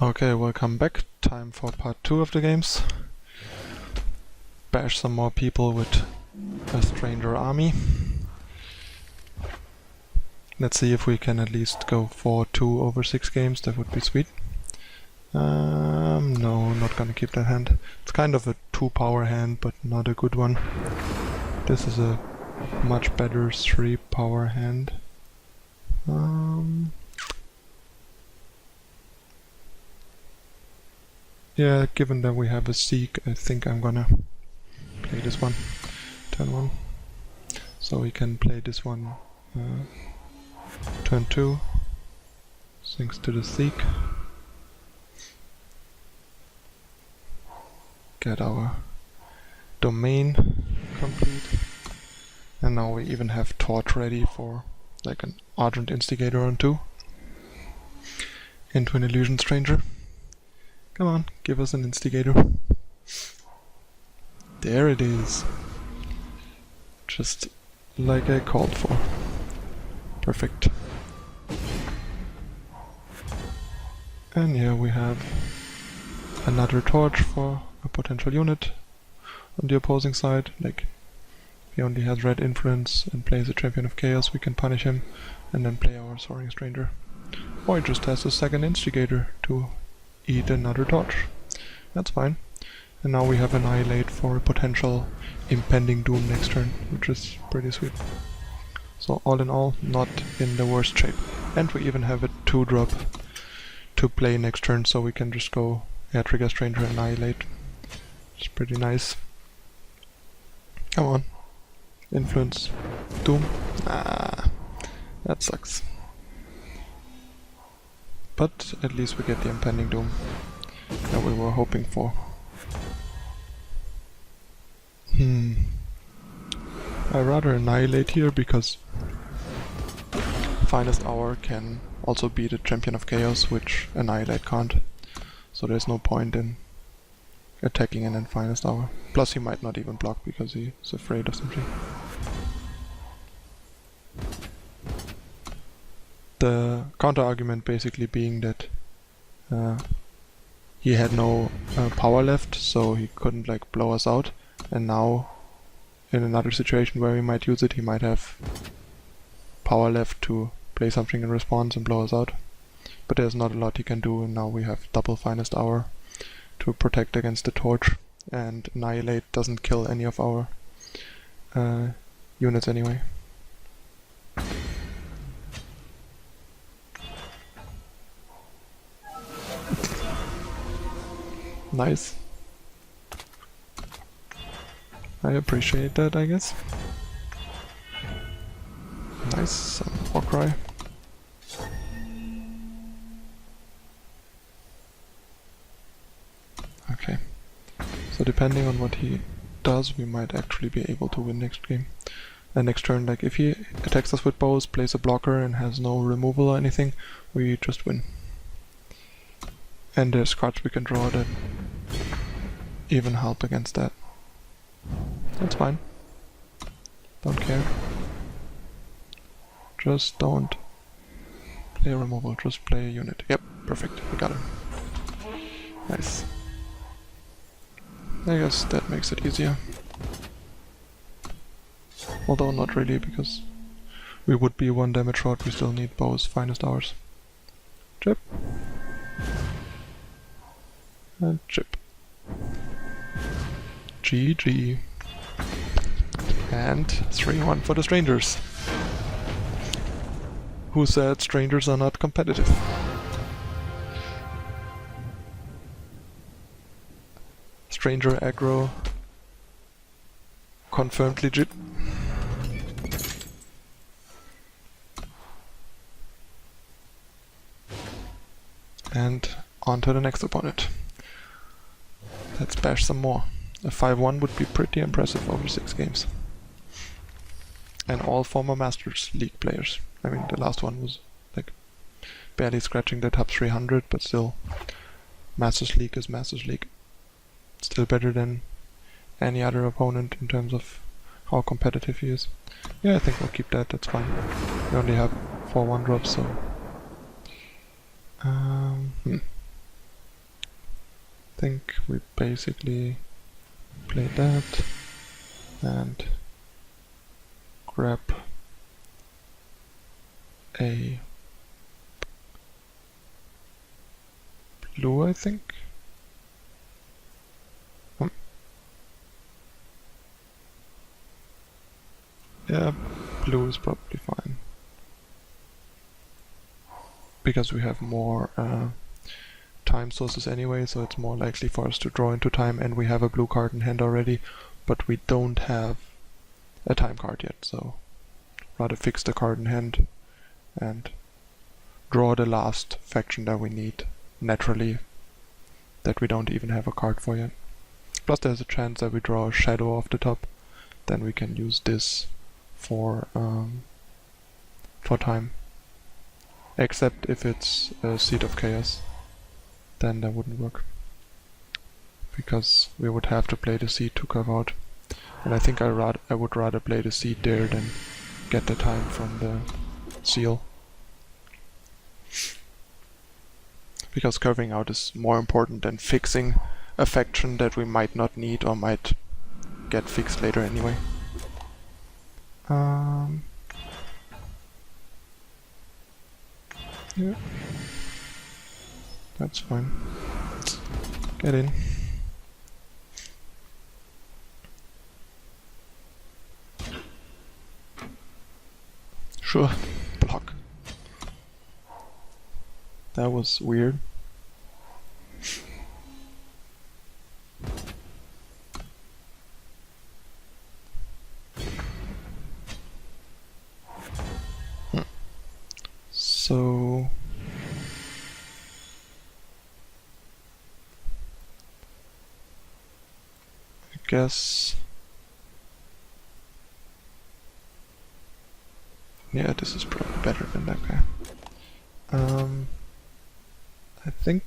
Okay, welcome back. Time for part 2 of the games. Bash some more people with a stranger army. Let's see if we can at least go for 2 over 6 games, that would be sweet. No, not gonna keep that hand. It's kind of a 2 power hand, but not a good one. This is a much better 3 power hand. Yeah, given that we have a Seek, I think I'm gonna play this one, turn 1. So we can play this one turn 2, thanks to the Seek. Get our domain complete. And now we even have Torch ready for like an Ardent Instigator on 2. Into an Illusion Stranger. Come on, give us an Instigator. There it is. Just like I called for. Perfect. And here we have another Torch for a potential unit on the opposing side. Like, if he only has red influence and plays a Champion of Chaos, we can punish him and then play our Soaring Stranger. Or he just has a second Instigator to eat another Torch. That's fine. And now we have Annihilate for a potential impending doom next turn, which is pretty sweet. So all in all, not in the worst shape. And we even have a 2-drop to play next turn, so we can just go Trigger Stranger, Annihilate. It's pretty nice. Come on. Influence. Doom. Ah, that sucks. But at least we get the impending doom that we were hoping for. I rather Annihilate here because Finest Hour can also beat a Champion of Chaos, which Annihilate can't. So there's no point in attacking in Finest Hour. Plus he might not even block because he's afraid of something. The counter-argument basically being that he had no power left, so he couldn't like blow us out, and now in another situation where he might use it, he might have power left to play something in response and blow us out. But there's not a lot he can do, and now we have double Finest Hour to protect against the Torch, and Annihilate doesn't kill any of our units anyway. Nice. I appreciate that, I guess. Nice, some Warcry. Okay. So depending on what he does, we might actually be able to win next game. And next turn, like if he attacks us with bows, plays a blocker and has no removal or anything, we just win. And there's cards we can draw that even help against that. That's fine. Don't care. Just don't play a removal, just play a unit. Yep, perfect, we got him. Nice. I guess that makes it easier. Although not really, because we would be 1 damage short, we still need bows, Finest Hours. Chip. And chip. GG. And 3-1 for the Strangers. Who said Strangers are not competitive? Stranger aggro confirmed legit. And on to the next opponent. Let's bash some more. A 5-1 would be pretty impressive over 6 games. And all former Masters League players. I mean, the last one was like barely scratching the top 300, but still, Masters League is Masters League. Still better than any other opponent in terms of how competitive he is. Yeah, I think we'll keep that, that's fine. We only have 4 1-drops, so think we basically play that and grab a blue, I think. Yeah, blue is probably fine. Because we have more time sources anyway, so it's more likely for us to draw into time, and we have a blue card in hand already, but we don't have a time card yet, so rather fix the card in hand and draw the last faction that we need naturally, that we don't even have a card for yet. Plus there's a chance that we draw a shadow off the top, then we can use this for time. Except if it's a Seed of Chaos, then that wouldn't work. Because we would have to play the Seed to curve out. And I think I would rather play the Seed there than get the time from the Seal. Because curving out is more important than fixing a faction that we might not need or might get fixed later anyway. Yeah, that's fine. Get in. Sure, block. That was weird. So I guess, yeah, this is probably better than that guy. I think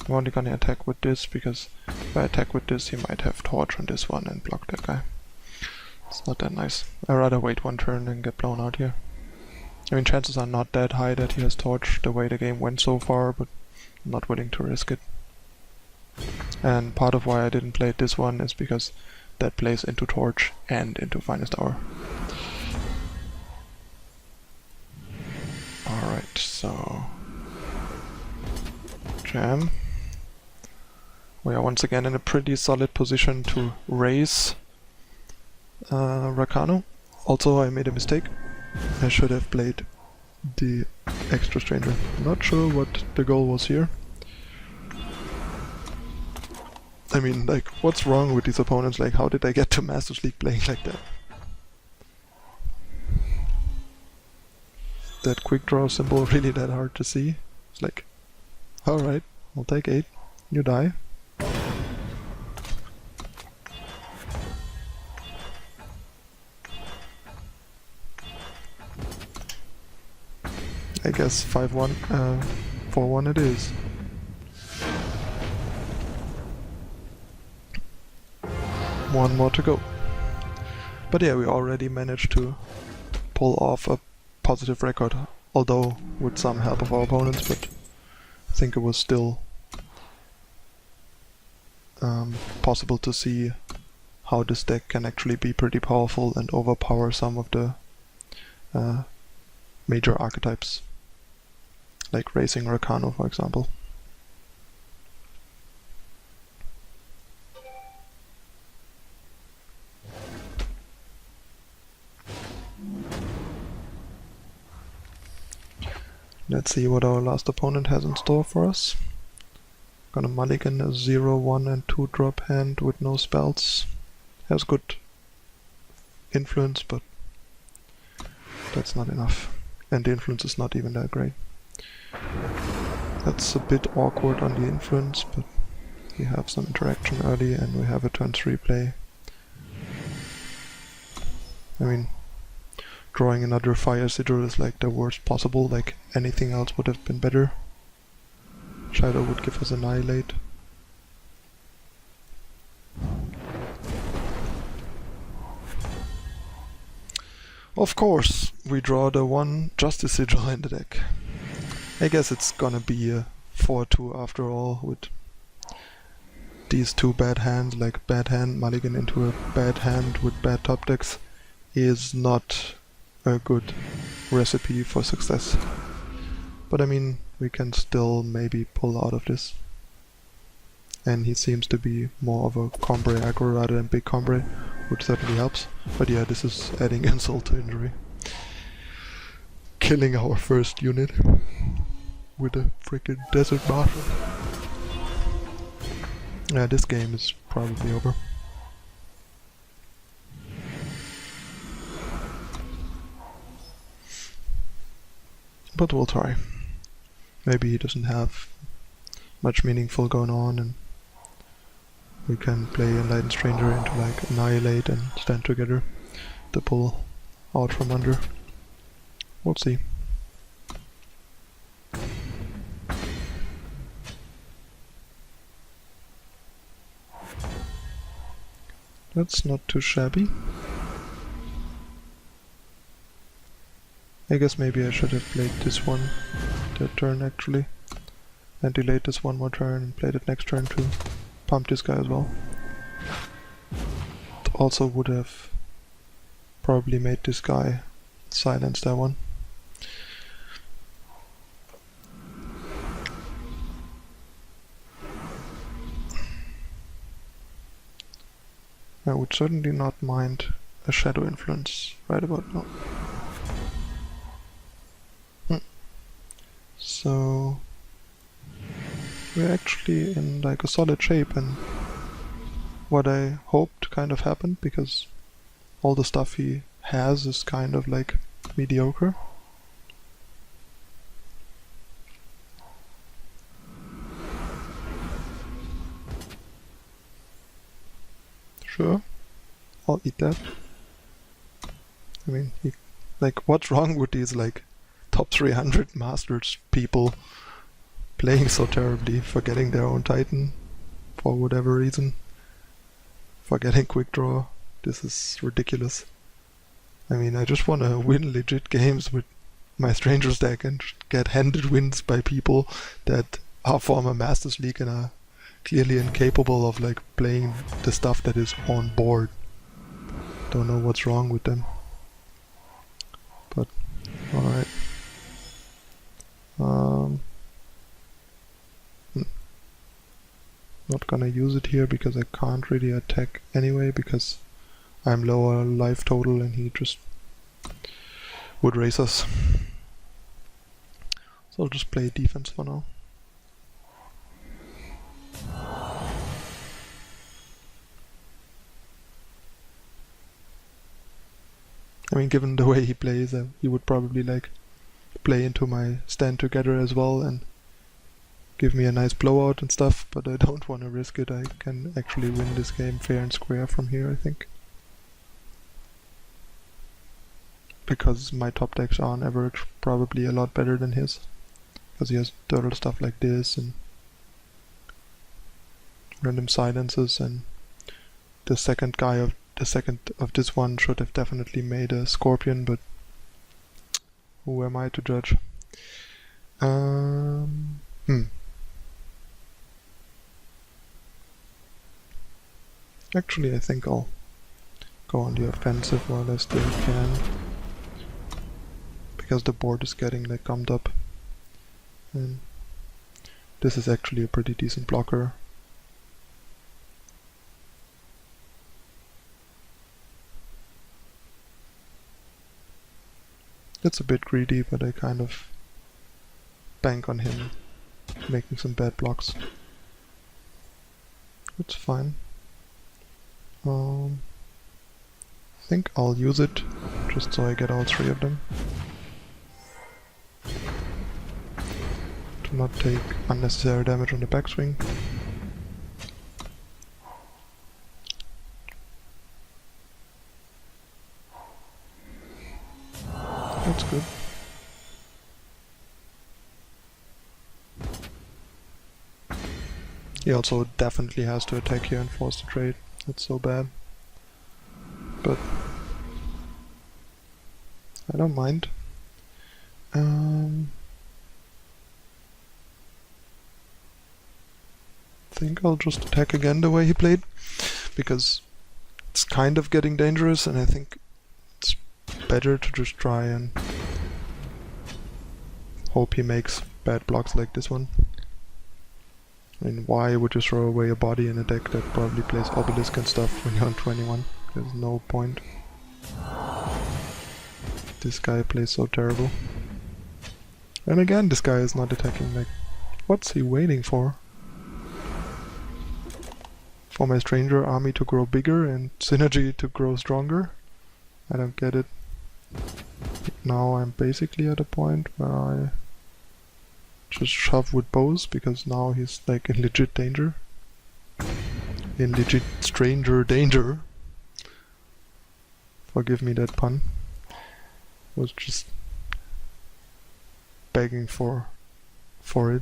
I'm only gonna attack with this, because if I attack with this he might have torch on this one and block that guy. It's not that nice. I'd rather wait one turn and get blown out here. I mean, chances are not that high that he has torch the way the game went so far, but I'm not willing to risk it. And part of why I didn't play this one is because that plays into torch and into finest hour. Alright, so jam. We are once again in a pretty solid position to raise Rakano. Also, I made a mistake. I should have played the extra stranger. Not sure what the goal was here. I mean, like, what's wrong with these opponents? Like, how did I get to Masters League playing like that? That quick draw symbol really that hard to see? It's like, alright, I'll take 8. You die. I guess 5-1, 4-1 it is. One more to go. But yeah, we already managed to pull off a positive record, although with some help of our opponents, but I think it was still possible to see how this deck can actually be pretty powerful and overpower some of the major archetypes, like Racing Rakano, for example. Let's see what our last opponent has in store for us. Gonna mulligan a 0, 1 and 2 drop hand with no spells. Has good influence, but that's not enough. And the influence is not even that great. That's a bit awkward on the influence, but we have some interaction early and we have a turn 3 play. I mean, drawing another fire sigil is like the worst possible, like anything else would have been better. Shadow would give us Annihilate. Of course, we draw the one Justice Sigil in the deck. I guess it's gonna be a 4-2 after all, with these two bad hands, like bad hand mulligan into a bad hand with bad top decks, is not a good recipe for success. But I mean, we can still maybe pull out of this. And he seems to be more of a combre aggro rather than big combre, which certainly helps. But yeah, this is adding insult to injury. Killing our first unit with a freaking Desert Marshal. Yeah, this game is probably over. But we'll try. Maybe he doesn't have much meaningful going on, and we can play Enlightened Stranger into like Annihilate and Stand Together to pull out from under. We'll see. That's not too shabby. I guess maybe I should have played this one that turn actually, and delayed this one more turn and played it next turn to pump this guy as well. It also would have probably made this guy silence that one. I would certainly not mind a Shadow Influence right about now. So we're actually in like a solid shape, and what I hoped kind of happened, because all the stuff he has is kind of like mediocre. Sure, I'll eat that. I mean, like, what's wrong with these like top 300 Masters people playing so terribly, forgetting their own Titan for whatever reason, forgetting quick draw? This is ridiculous. I mean, I just want to win legit games with my Strangers deck and get handed wins by people that are former Masters League and are clearly incapable of like playing the stuff that is on board. Don't know what's wrong with them. But alright. Not gonna use it here because I can't really attack anyway, because I'm lower life total and he just would race us. So I'll just play defense for now. I mean, given the way he plays, he would probably like play into my Stand Together as well and give me a nice blowout and stuff, but I don't want to risk it. I can actually win this game fair and square from here, I think. Because my top decks are on average probably a lot better than his. Because he has turtle stuff like this and random silences, and the second of this one should have definitely made a Scorpion, but who am I to judge? Actually, I think I'll go on the offensive while I still can, because the board is getting like gummed up, and this is actually a pretty decent blocker. It's a bit greedy, but I kind of bank on him making some bad blocks. It's fine. I think I'll use it just so I get all three of them. To not take unnecessary damage on the backswing. That's good. He also definitely has to attack here and force the trade. That's so bad. But I don't mind. think I'll just attack again the way he played, because it's kind of getting dangerous, and I think it's better to just try and hope he makes bad blocks like this one. I mean, why would you throw away a body in a deck that probably plays Obelisk and stuff when you're on 21? There's no point. This guy plays so terrible. And again, this guy is not attacking. Like, what's he waiting for? For my Stranger army to grow bigger and Synergy to grow stronger? I don't get it. Now I'm basically at a point where I just shove with bows, because now he's like in legit danger. In legit stranger danger. Forgive me that pun. Was just begging for it.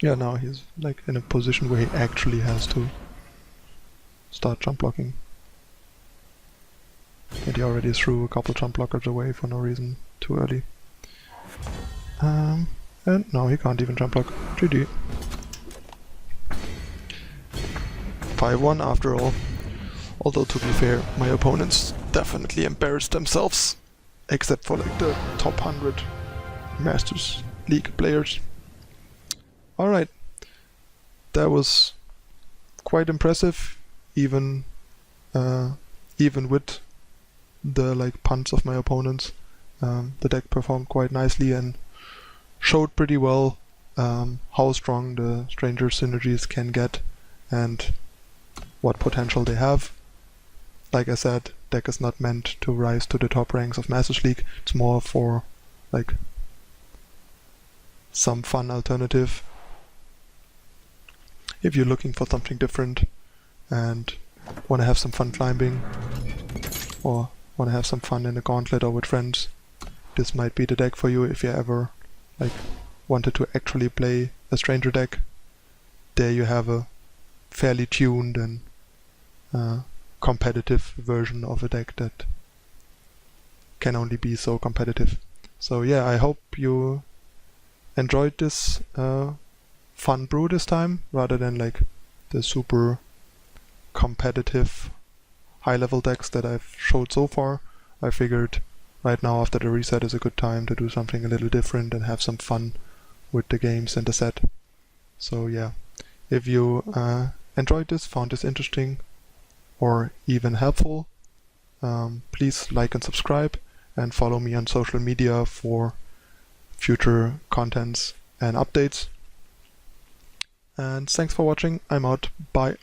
Yeah, now he's like in a position where he actually has to start jump blocking. And he already threw a couple jump blockers away for no reason, too early. And now he can't even jump block. GG. 5-1 after all. Although, to be fair, my opponents definitely embarrassed themselves. Except for like the top 100 Masters League players. Alright. That was quite impressive, even with the like punts of my opponents. The deck performed quite nicely and showed pretty well how strong the Stranger synergies can get and what potential they have. Like I said, deck is not meant to rise to the top ranks of Masters League. It's more for like some fun alternative. If you're looking for something different and want to have some fun climbing, or want to have some fun in a gauntlet or with friends, this might be the deck for you. If you ever like wanted to actually play a Stranger deck, there you have a fairly tuned and competitive version of a deck that can only be so competitive. So yeah, I hope you enjoyed this fun brew this time, rather than like the super competitive high-level decks that I've showed so far. I figured right now after the reset is a good time to do something a little different and have some fun with the games and the set. So yeah, if you enjoyed this, found this interesting or even helpful, please like and subscribe and follow me on social media for future contents and updates. And thanks for watching. I'm out. Bye.